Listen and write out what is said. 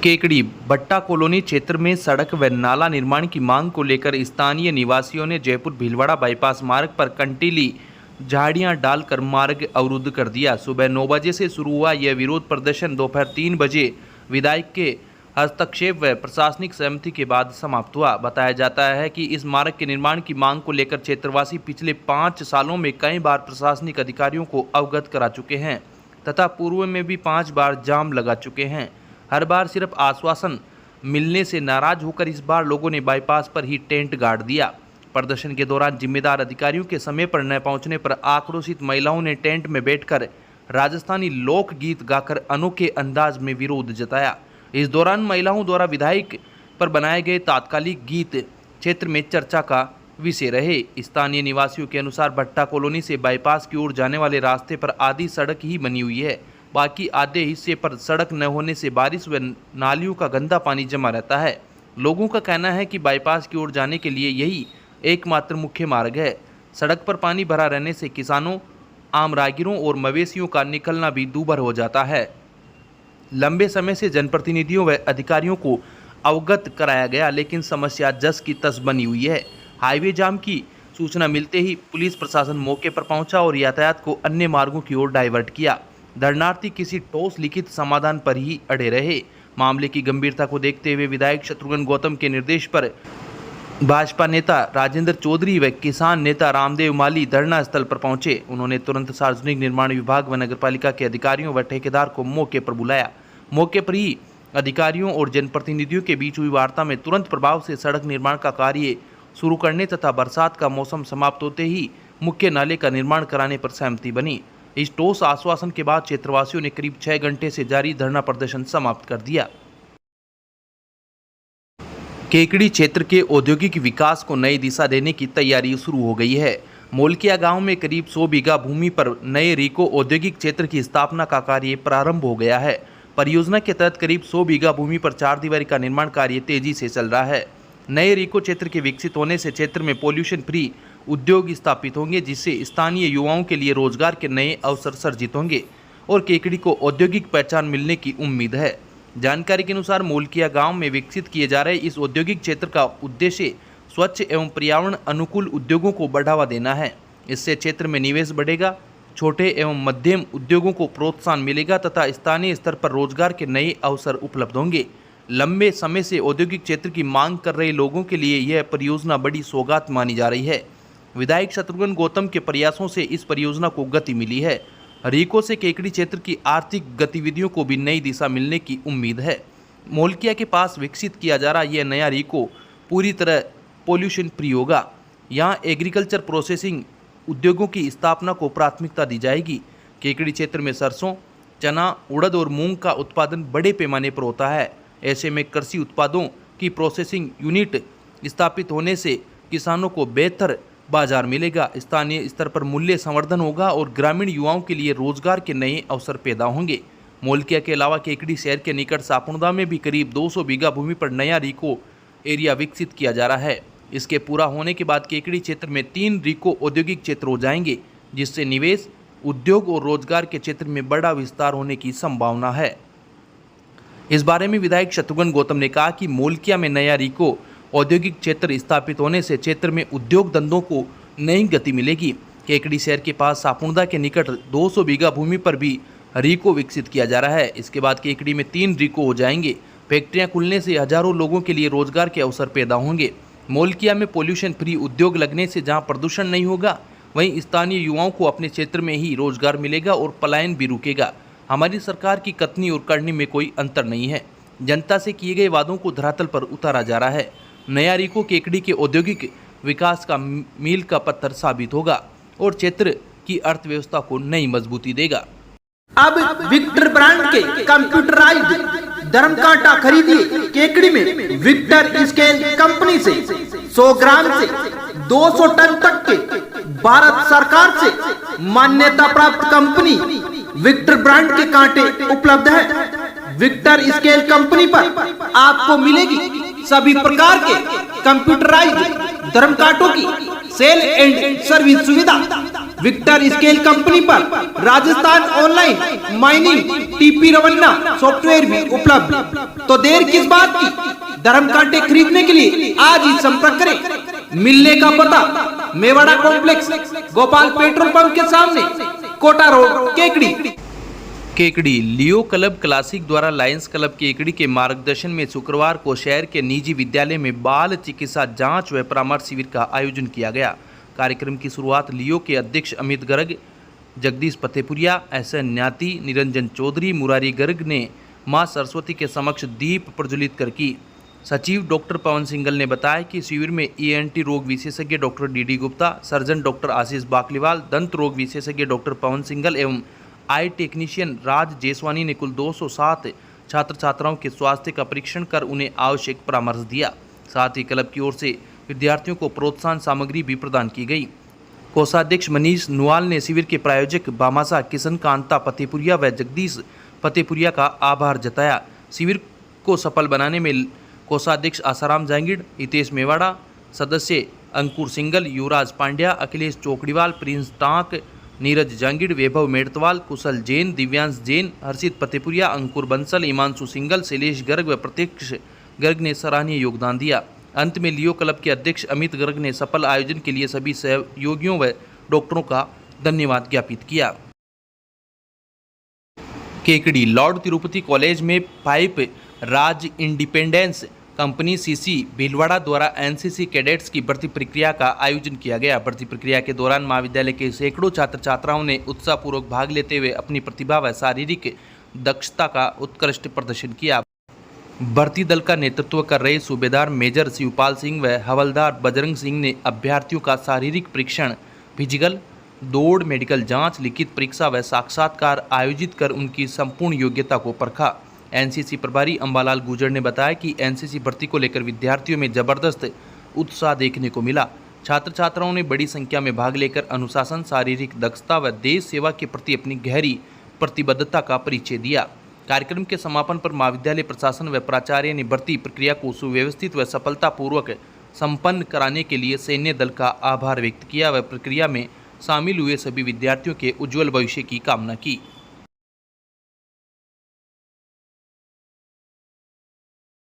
केकड़ी भट्टा कॉलोनी क्षेत्र में सड़क व नाला निर्माण की मांग को लेकर स्थानीय निवासियों ने जयपुर भीलवाड़ा बाईपास मार्ग पर कंटीली झाड़ियां डालकर मार्ग अवरुद्ध कर दिया। सुबह 9 बजे से शुरू हुआ यह विरोध प्रदर्शन दोपहर 3 बजे विधायक के हस्तक्षेप व प्रशासनिक सहमति के बाद समाप्त हुआ। बताया जाता है कि इस मार्ग के निर्माण की मांग को लेकर क्षेत्रवासी पिछले 5 सालों में कई बार प्रशासनिक अधिकारियों को अवगत करा चुके हैं तथा पूर्व में भी 5 बार जाम लगा चुके हैं। हर बार सिर्फ आश्वासन मिलने से नाराज होकर इस बार लोगों ने बाईपास पर ही टेंट गाड़ दिया। प्रदर्शन के दौरान जिम्मेदार अधिकारियों के समय पर न पहुंचने पर आक्रोशित महिलाओं ने टेंट में बैठकर राजस्थानी लोकगीत गाकर अनोखे अंदाज में विरोध जताया। इस दौरान महिलाओं द्वारा विधायक पर बनाए गए तात्कालिक गीत क्षेत्र में चर्चा का विषय रहे। स्थानीय निवासियों के अनुसार भट्टा कॉलोनी से बाईपास की ओर जाने वाले रास्ते पर आधी सड़क ही बनी हुई है, बाकी आधे हिस्से पर सड़क न होने से बारिश व नालियों का गंदा पानी जमा रहता है। लोगों का कहना है कि बाईपास की ओर जाने के लिए यही एकमात्र मुख्य मार्ग है। सड़क पर पानी भरा रहने से किसानों, आम राहगीरों और मवेशियों का निकलना भी दूभर हो जाता है। लंबे समय से जनप्रतिनिधियों व अधिकारियों को अवगत कराया गया, लेकिन समस्या जस की तस बनी हुई है। हाईवे जाम की सूचना मिलते ही पुलिस प्रशासन मौके पर पहुंचा और यातायात को अन्य मार्गों की ओर डाइवर्ट किया। धरनार्थी किसी ठोस लिखित समाधान पर ही अड़े रहे। मामले की गंभीरता को देखते हुए विधायक शत्रुघ्न गौतम के निर्देश पर भाजपा नेता राजेंद्र चौधरी व किसान नेता रामदेव माली धरना स्थल पर पहुंचे। उन्होंने तुरंत सार्वजनिक निर्माण विभाग व नगरपालिका के अधिकारियों व ठेकेदार को मौके पर बुलाया। मौके पर ही अधिकारियों और जनप्रतिनिधियों के बीच हुई वार्ता में तुरंत प्रभाव से सड़क निर्माण का कार्य शुरू करने तथा बरसात का मौसम समाप्त होते ही मुख्य नाले का निर्माण कराने पर सहमति बनी। इस ठोस आश्वासन के बाद क्षेत्रवासियों ने करीब 6 घंटे से जारी धरना प्रदर्शन समाप्त कर दिया। केकड़ी क्षेत्र के औद्योगिक विकास को नई दिशा देने की तैयारी शुरू हो गई है। मोलकिया गांव में करीब 100 बीघा भूमि पर नए रीको औद्योगिक क्षेत्र की स्थापना का कार्य प्रारंभ हो गया है। परियोजना के तहत करीब 100 बीघा भूमि पर 4 दीवारी का निर्माण कार्य तेजी से चल रहा है। नए रीको क्षेत्र के विकसित होने से क्षेत्र में पॉल्यूशन फ्री उद्योग स्थापित होंगे, जिससे स्थानीय युवाओं के लिए रोजगार के नए अवसर सर्जित होंगे और केकड़ी को औद्योगिक पहचान मिलने की उम्मीद है। जानकारी के अनुसार मोलकिया गांव में विकसित किए जा रहे इस औद्योगिक क्षेत्र का उद्देश्य स्वच्छ एवं पर्यावरण अनुकूल उद्योगों को बढ़ावा देना है। इससे क्षेत्र में निवेश बढ़ेगा, छोटे एवं मध्यम उद्योगों को प्रोत्साहन मिलेगा तथा स्थानीय स्तर पर रोजगार के नए अवसर उपलब्ध होंगे। लंबे समय से औद्योगिक क्षेत्र की मांग कर रहे लोगों के लिए यह परियोजना बड़ी सौगात मानी जा रही है। विधायक शत्रुघ्न गौतम के प्रयासों से इस परियोजना को गति मिली है। रीको से केकड़ी क्षेत्र की आर्थिक गतिविधियों को भी नई दिशा मिलने की उम्मीद है। मोलकिया के पास विकसित किया जा रहा यह नया रीको पूरी तरह पॉल्यूशन फ्री होगा। यहाँ एग्रीकल्चर प्रोसेसिंग उद्योगों की स्थापना को प्राथमिकता दी जाएगी। केकड़ी क्षेत्र में सरसों, चना, उड़द और मूंग का उत्पादन बड़े पैमाने पर होता है। ऐसे में कृषि उत्पादों की प्रोसेसिंग यूनिट स्थापित होने से किसानों को बेहतर बाजार मिलेगा, स्थानीय स्तर पर मूल्य संवर्धन होगा और ग्रामीण युवाओं के लिए रोजगार के नए अवसर पैदा होंगे। मोलकिया के अलावा केकड़ी शहर के निकट सापुड़ा में भी करीब 200 बीघा भूमि पर नया रीको एरिया विकसित किया जा रहा है। इसके पूरा होने के बाद केकड़ी क्षेत्र में 3 रीको औद्योगिक क्षेत्र हो जाएंगे, जिससे निवेश, उद्योग और रोजगार के क्षेत्र में बड़ा विस्तार होने की संभावना है। इस बारे में विधायक शत्रुघ्न गौतम ने कहा कि मोलकिया में नया रीको औद्योगिक क्षेत्र स्थापित होने से क्षेत्र में उद्योग धंधों को नई गति मिलेगी। केकड़ी शहर के पास सापुड़ा के निकट 200 बीघा भूमि पर भी रीको विकसित किया जा रहा है। इसके बाद केकड़ी में 3 रीको हो जाएंगे। फैक्ट्रियां खुलने से हजारों लोगों के लिए रोजगार के अवसर पैदा होंगे। मोलकिया में पॉल्यूशन फ्री उद्योग लगने से जहां प्रदूषण नहीं होगा, वहीं स्थानीय युवाओं को अपने क्षेत्र में ही रोजगार मिलेगा और पलायन भी रुकेगा। हमारी सरकार की कथनी और करनी में कोई अंतर नहीं है। जनता से किए गए वादों को धरातल पर उतारा जा रहा है। नया रीको केकड़ी के औद्योगिक विकास का मील का पत्थर साबित होगा और क्षेत्र की अर्थव्यवस्था को नई मजबूती देगा। अब विक्टर ब्रांड के कंप्यूटराइज्ड धर्म कांटा खरीदिए केकड़ी में विक्टर स्केल कंपनी से 100 ग्राम से 200 टन तक के भारत सरकार से मान्यता प्राप्त कंपनी विक्टर ब्रांड के कांटे उपलब्ध है। विक्टर स्केल कंपनी पर आपको मिलेगी सभी प्रकार के कंप्यूटराइज्ड धर्म कांटों की सेल एंड सर्विस सुविधा। विक्टर स्केल कंपनी पर Rajasthan online mining TP Revanna software भी उपलब्ध। तो देर किस बात की, धर्मकांटे खरीदने के लिए आज ही संपर्क करें। मिलने का पता Mewada complex, Gopal petrol pump के सामने, Kota road, Kekri. Kekri Leo club classic द्वारा लायंस क्लब केकड़ी के मार्गदर्शन में शुक्रवार को शहर के निजी विद्यालय में बाल चिकित्सा जांच व परामर्श शिविर का आयोजन किया गया। कार्यक्रम की शुरुआत लियो के अध्यक्ष अमित गर्ग, जगदीश फतेपुरिया, एसएन न्याती, निरंजन चौधरी, मुरारी गर्ग ने मां सरस्वती के समक्ष दीप प्रज्वलित कर की। सचिव डॉक्टर पवन सिंगल ने बताया कि शिविर में ENT रोग विशेषज्ञ doctor DD Gupta, surgeon doctor Ashish Bakliwal, दंत रोग विशेषज्ञ डॉक्टर पवन सिंगल एवं आई टेक्नीशियन राज जेसवानी ने कुल 207 छात्र छात्राओं के स्वास्थ्य का परीक्षण कर उन्हें आवश्यक परामर्श दिया। साथ ही क्लब की ओर से विद्यार्थियों को प्रोत्साहन सामग्री भी प्रदान की गई। कोषाध्यक्ष मनीष नुआल ने शिविर के प्रायोजक बामासा किशन कांता फतेपुरिया व जगदीश फतेपुरिया का आभार जताया। शिविर को सफल बनाने में कोषाध्यक्ष आसाराम जांगिड़, हितेश मेवाड़ा, सदस्य अंकुर सिंगल, युवराज पांड्या, अखिलेश चौकड़ीवाल, प्रिंस टांक, नीरज जांगिड़, वैभव मेड़तवाल, कुशल जैन, दिव्यांश जैन, हर्षित फतेपुरिया, अंकुर बंसल, हिमांशु सिंगल, शैलेश गर्ग व प्रत्यक्ष गर्ग ने सराहनीय योगदान दिया। अंत में लियो क्लब के अध्यक्ष अमित गर्ग ने सफल आयोजन के लिए सभी सहयोगियों व डॉक्टरों का धन्यवाद ज्ञापित किया। केकड़ी लॉर्ड तिरुपति कॉलेज में पाइप राज इंडिपेंडेंस कंपनी CC भीलवाड़ा द्वारा NCC कैडेट्स की भर्ती प्रक्रिया का आयोजन किया गया। भर्ती प्रक्रिया के दौरान महाविद्यालय के सैकड़ों छात्र छात्राओं ने उत्साहपूर्वक भाग लेते हुए अपनी प्रतिभा व शारीरिक दक्षता का उत्कृष्ट प्रदर्शन किया। भर्ती दल का नेतृत्व कर रहे सूबेदार मेजर शिवपाल सिंह व हवलदार बजरंग सिंह ने अभ्यर्थियों का शारीरिक परीक्षण, फिजिकल, दौड़, मेडिकल जाँच, लिखित परीक्षा व साक्षात्कार आयोजित कर उनकी संपूर्ण योग्यता को परखा। NCC प्रभारी अंबालाल गुर्जर ने बताया कि NCC भर्ती को लेकर विद्यार्थियों में जबरदस्त उत्साह देखने को मिला। छात्र छात्राओं ने बड़ी संख्या में भाग लेकर अनुशासन, शारीरिक दक्षता व देश सेवा के प्रति अपनी गहरी प्रतिबद्धता का परिचय दिया। कार्यक्रम के समापन पर महाविद्यालय प्रशासन व प्राचार्य ने भर्ती प्रक्रिया को सुव्यवस्थित व सफलतापूर्वक संपन्न कराने के लिए सैन्य दल का आभार व्यक्त किया व प्रक्रिया में शामिल हुए सभी विद्यार्थियों के उज्जवल भविष्य की कामना की।